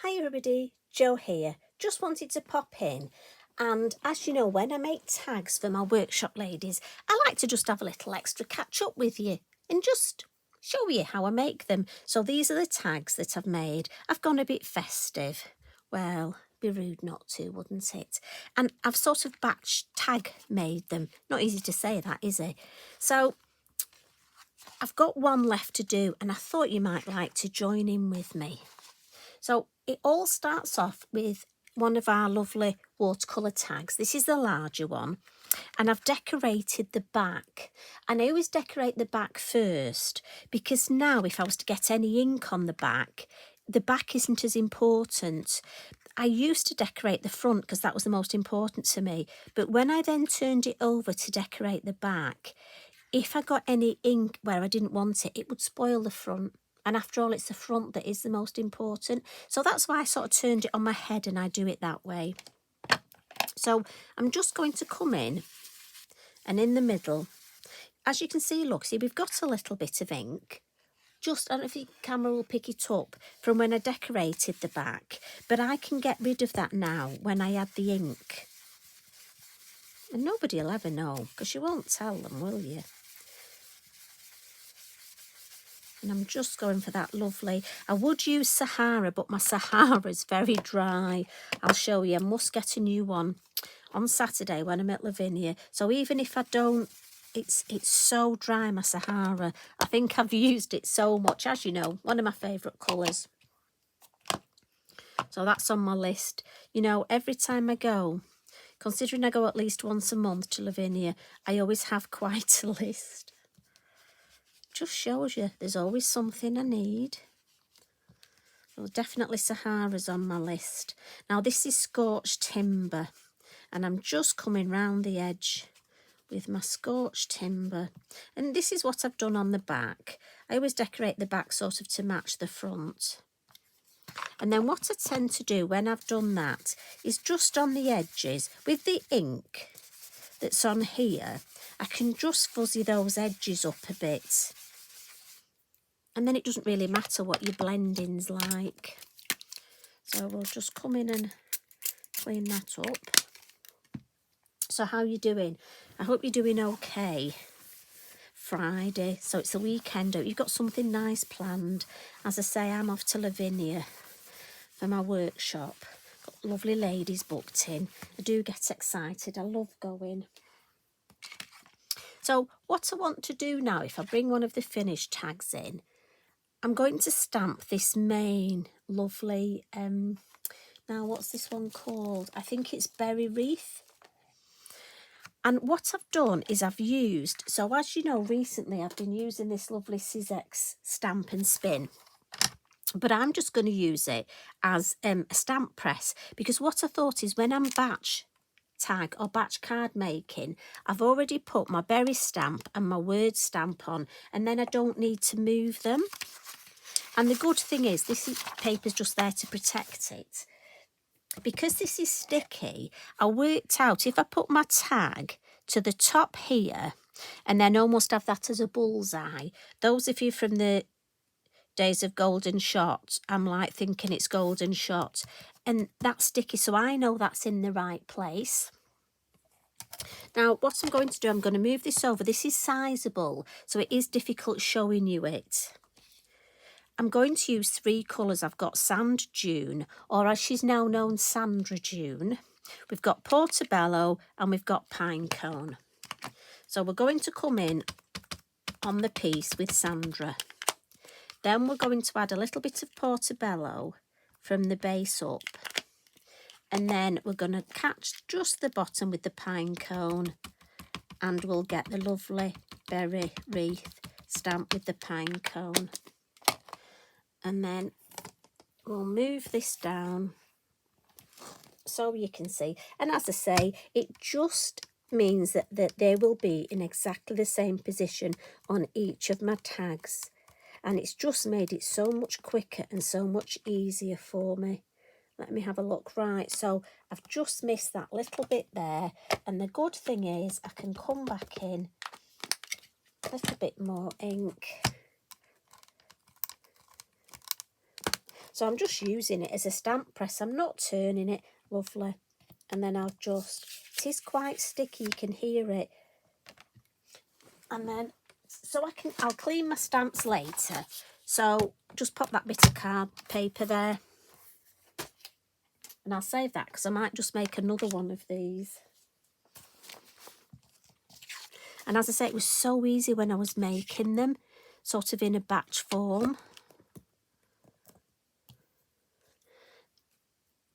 Hi everybody, Jo here. Just wanted to pop in, and as you know, when I make tags for my workshop ladies, I like to just have a little extra catch up with you and just show you how I make them. So these are the tags that I've made. I've gone a bit festive. Well, be rude not to, wouldn't it? And I've sort of batch tag made them. Not easy to say that, is it? So I've got one left to do, and I thought you might like to join in with me. So it all starts off with one of our lovely watercolour tags. This is the larger one, and I've decorated the back. And I always decorate the back first, because now if I was to get any ink on the back isn't as important. I used to decorate the front because that was the most important to me, but when I then turned it over to decorate the back, if I got any ink where I didn't want it, it would spoil the front. And after all, it's the front that is the most important. So that's why I sort of turned it on my head and I do it that way. So I'm just going to come in, and in the middle, as you can see, look, see, we've got a little bit of ink. Just, I don't know if your camera will pick it up from when I decorated the back, but I can get rid of that now when I add the ink. And nobody will ever know, because you won't tell them, will you? And I'm just going for that lovely, I would use Sahara, but my Sahara is very dry. I'll show you, I must get a new one on Saturday when I'm at Lavinia. So even if I don't, it's so dry, my Sahara. I think I've used it so much, as you know, one of my favourite colours. So that's on my list. You know, every time I go, considering I go at least once a month to Lavinia, I always have quite a list. Just shows you there's always something I need. So definitely Sahara's on my list. Now this is Scorched Timber, and I'm just coming round the edge with my Scorched Timber. And this is what I've done on the back. I always decorate the back sort of to match the front. And then what I tend to do when I've done that is just on the edges with the ink that's on here, I can just fuzzy those edges up a bit. And then it doesn't really matter what your blending's like. So we'll just come in and clean that up. So how are you doing? I hope you're doing okay. Friday, so it's the weekend. You've got something nice planned. As I say, I'm off to Lavinia for my workshop. Got lovely ladies booked in. I do get excited. I love going. So what I want to do now, if I bring one of the finished tags in, I'm going to stamp this main lovely, now what's this one called? I think it's Berry Wreath. And what I've done is I've used, so as you know, recently I've been using this lovely Sizzix Stamp and Spin. But I'm just going to use it as a stamp press, because what I thought is when I'm batch tag or batch card making, I've already put my berry stamp and my word stamp on, and then I don't need to move them. And the good thing is this paper's just there to protect it. Because this is sticky, I worked out if I put my tag to the top here and then almost have that as a bullseye, those of you from the days of Golden Shot, I'm like thinking it's Golden Shot, and that's sticky, so I know that's in the right place. Now what I'm going to do, I'm going to move this over. This is sizable, so it is difficult showing you it. I'm going to use 3 colours. I've got Sand Dune, or as she's now known, Sandra Dune. We've got Portobello and we've got Pinecone. So we're going to come in on the piece with Sandra. Then we're going to add a little bit of Portobello from the base up. And then we're going to catch just the bottom with the Pinecone, and we'll get the lovely Berry Wreath stamp with the Pinecone. And then we'll move this down so you can see. And as I say, it just means that they will be in exactly the same position on each of my tags. And it's just made it so much quicker and so much easier for me. Let me have a look. Right, so I've just missed that little bit there. And the good thing is I can come back in a little bit more ink. So I'm just using it as a stamp press. I'm not turning it. Lovely. And then I'll just, it is quite sticky, you can hear it. And then, so I'll clean my stamps later. So just pop that bit of card paper there. And I'll save that because I might just make another one of these. And as I say, it was so easy when I was making them, sort of in a batch form.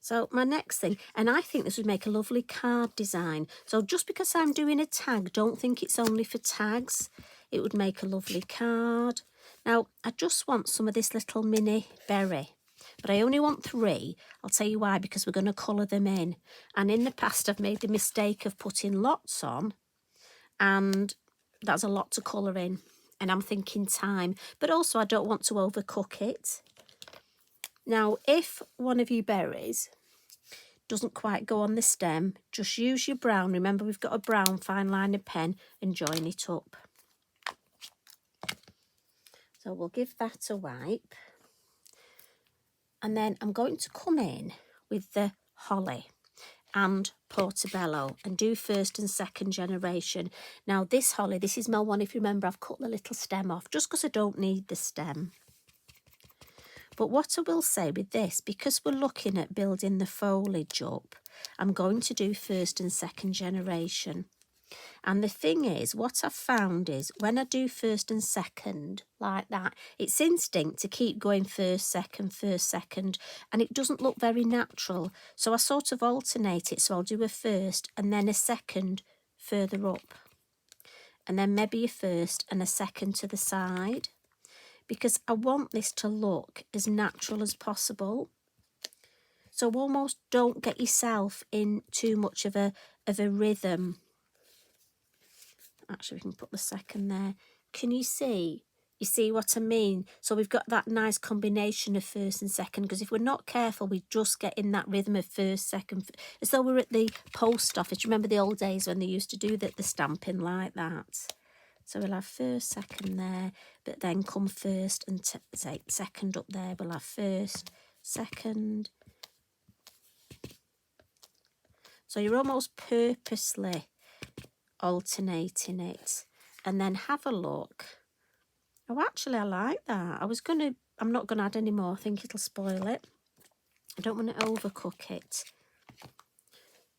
So my next thing, and I think this would make a lovely card design. So just because I'm doing a tag, don't think it's only for tags. It would make a lovely card. Now, I just want some of this little mini berry, but I only want 3. I'll tell you why, because we're going to colour them in. And in the past, I've made the mistake of putting lots on, and that's a lot to colour in. And I'm thinking time, but also I don't want to overcook it. Now, if one of your berries doesn't quite go on the stem, just use your brown. Remember, we've got a brown fine liner pen and join it up. So we'll give that a wipe. And then I'm going to come in with the holly and Portobello and do first and second generation. Now this holly, this is my one, if you remember, I've cut the little stem off just because I don't need the stem. But what I will say with this, because we're looking at building the foliage up, I'm going to do first and second generation. And the thing is, what I've found is when I do first and second like that, it's instinct to keep going first, second, and it doesn't look very natural. So I sort of alternate it. So I'll do a first and then a second further up. And then maybe a first and a second to the side. Because I want this to look as natural as possible. So almost don't get yourself in too much of a rhythm. Actually, we can put the second there. Can you see? You see what I mean? So we've got that nice combination of first and second, because if we're not careful, we just get in that rhythm of first, second, as though we're at the post office. Remember the old days when they used to do the stamping like that? So we'll have first, second there, but then come first and say second up there. We'll have first, second. So you're almost purposely alternating it. And then have a look. Oh, actually, I like that. I'm not going to add any more. I think it'll spoil it. I don't want to overcook it.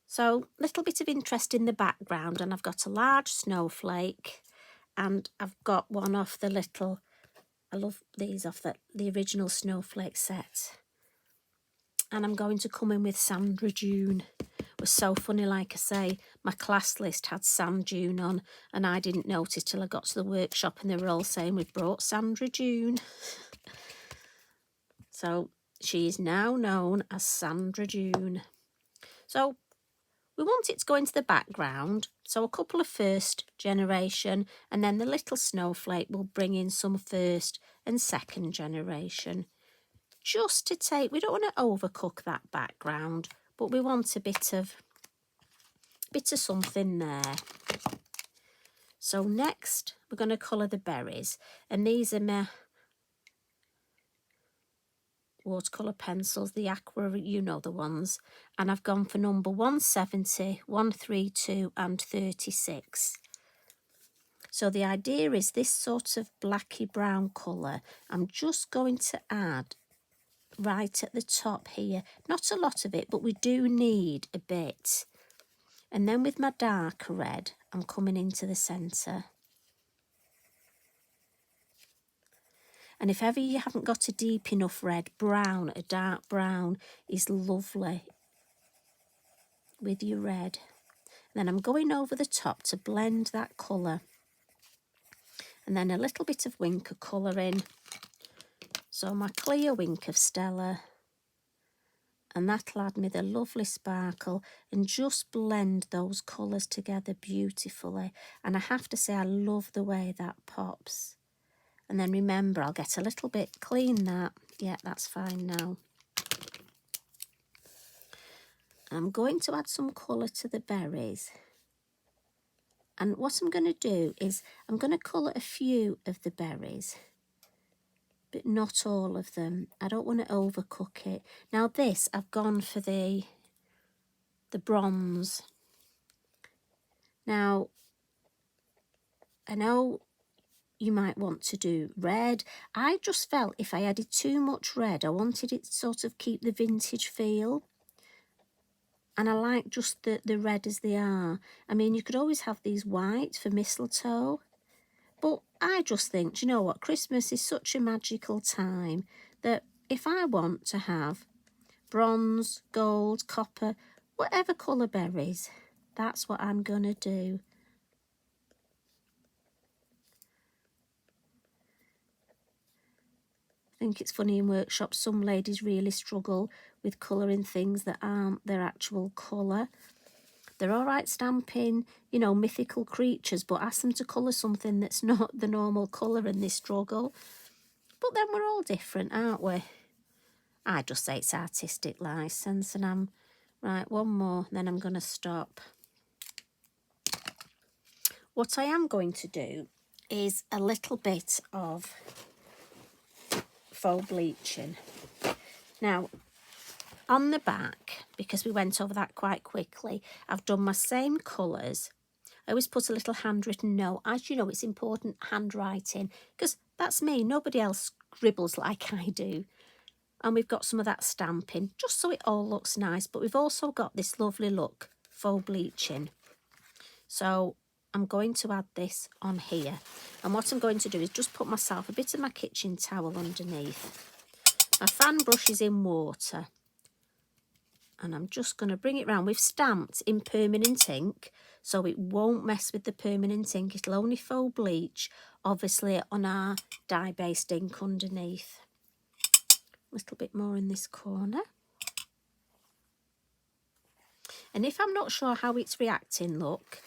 So, little bit of interest in the background. And I've got a large snowflake. And I've got one off the little, I love these off the original Snowflake set. And I'm going to come in with Sandra Dune. It was so funny, like I say, my class list had Sand Dune on and I didn't notice till I got to the workshop and they were all saying we've brought Sandra Dune. So she is now known as Sandra Dune. So we want it to go into the background, so a couple of first generation, and then the little snowflake will bring in some first and second generation. Just to take, we don't want to overcook that background, but we want a bit of something there. So next, we're going to colour the berries, and these are my watercolour pencils, the aqua, you know the ones, and I've gone for number 170, 132 and 36. So the idea is this sort of blacky brown colour I'm just going to add right at the top here. Not a lot of it, but we do need a bit. And then with my darker red, I'm coming into the centre. And if ever you haven't got a deep enough red, brown, a dark brown is lovely with your red. Then I'm going over the top to blend that colour. And then a little bit of wink of colour in. So my clear wink of Stella. And that'll add me the lovely sparkle and just blend those colours together beautifully. And I have to say I love the way that pops. And then remember, I'll get a little bit, clean that. Yeah, that's fine now. I'm going to add some colour to the berries. And what I'm going to do is I'm going to colour a few of the berries. but not all of them. I don't want to overcook it. Now this, I've gone for the bronze. Now, I know you might want to do red. I just felt if I added too much red, I wanted it to sort of keep the vintage feel. And I like just the red as they are. I mean, you could always have these white for mistletoe. But I just think, do you know what? Christmas is such a magical time that if I want to have bronze, gold, copper, whatever colour berries, that's what I'm going to do. I think it's funny in workshops, some ladies really struggle with colouring things that aren't their actual colour. They're all right stamping, you know, mythical creatures, but ask them to colour something that's not the normal colour and they struggle. But then we're all different, aren't we? I just say it's artistic licence, and I'm... Right, one more, then I'm going to stop. What I am going to do is a little bit of faux bleaching. Now, on the back, because we went over that quite quickly, I've done my same colours. I always put a little handwritten note. As you know, it's important handwriting, because that's me. Nobody else scribbles like I do. And we've got some of that stamping, just so it all looks nice. But we've also got this lovely look, faux bleaching. So I'm going to add this on here. And what I'm going to do is just put myself a bit of my kitchen towel underneath. My fan brush is in water. And I'm just going to bring it round. We've stamped in permanent ink, so it won't mess with the permanent ink. It'll only faux bleach, obviously, on our dye-based ink underneath. A little bit more in this corner. And if I'm not sure how it's reacting, look,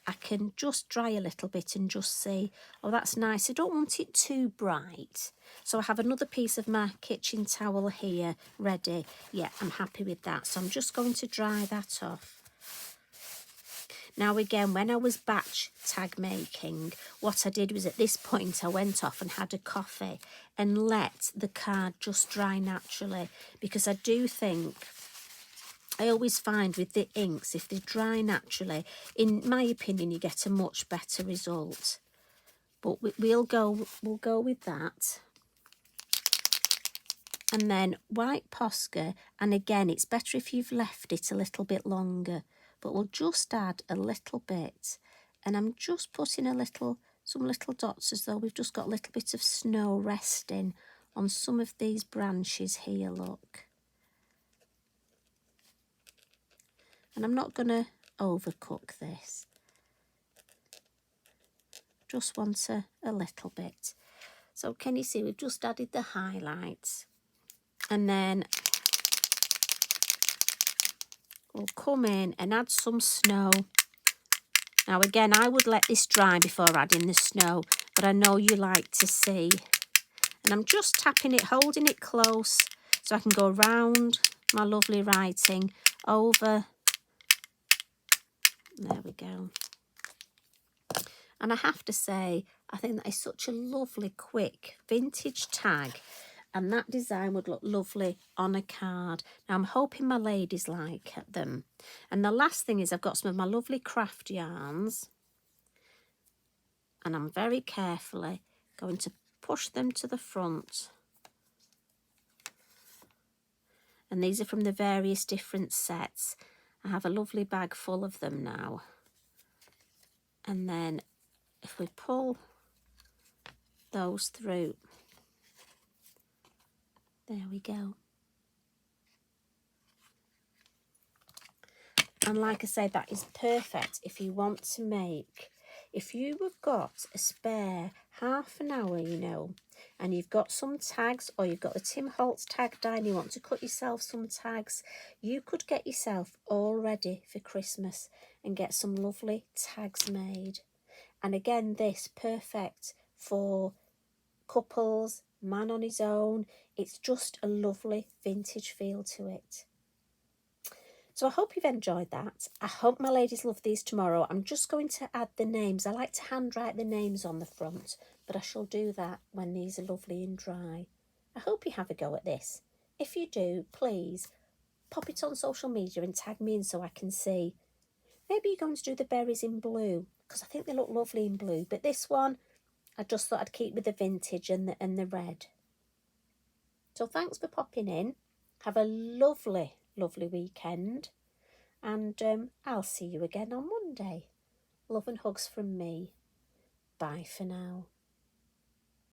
I can just dry a little bit and just see, oh, that's nice. I don't want it too bright. So I have another piece of my kitchen towel here ready. Yeah, I'm happy with that. So I'm just going to dry that off. Now again, when I was batch tag making, what I did was at this point I went off and had a coffee and let the card just dry naturally, because I do think, I always find with the inks, if they dry naturally, in my opinion, you get a much better result. But we'll go with that. And then white Posca, and again, it's better if you've left it a little bit longer, but we'll just add a little bit. And I'm just putting some little dots as though we've just got a little bit of snow resting on some of these branches here, look. And I'm not going to overcook this. Just want a little bit. So can you see we've just added the highlights. And then we'll come in and add some snow. Now again, I would let this dry before adding the snow, but I know you like to see. And I'm just tapping it, holding it close so I can go round my lovely writing over. There we go. And I have to say, I think that is such a lovely, quick, vintage tag. And that design would look lovely on a card. Now, I'm hoping my ladies like them. And the last thing is I've got some of my lovely craft yarns. And I'm very carefully going to push them to the front. And these are from the various different sets. I have a lovely bag full of them now. And then if we pull those through, there we go. And like I say, that is perfect if you want to make, if you have got a spare half an hour, you know, and you've got some tags, or you've got the Tim Holtz tag die and you want to cut yourself some tags, you could get yourself all ready for Christmas and get some lovely tags made. And again, this perfect for couples, man on his own. It's just a lovely vintage feel to it. So I hope you've enjoyed that. I hope my ladies love these tomorrow. I'm just going to add the names. I like to handwrite the names on the front, but I shall do that when these are lovely and dry. I hope you have a go at this. If you do, please pop it on social media and tag me in so I can see. Maybe you're going to do the berries in blue, because I think they look lovely in blue. But this one, I just thought I'd keep with the vintage and the red. So thanks for popping in. Have a lovely, lovely weekend. And I'll see you again on Monday. Love and hugs from me. Bye for now.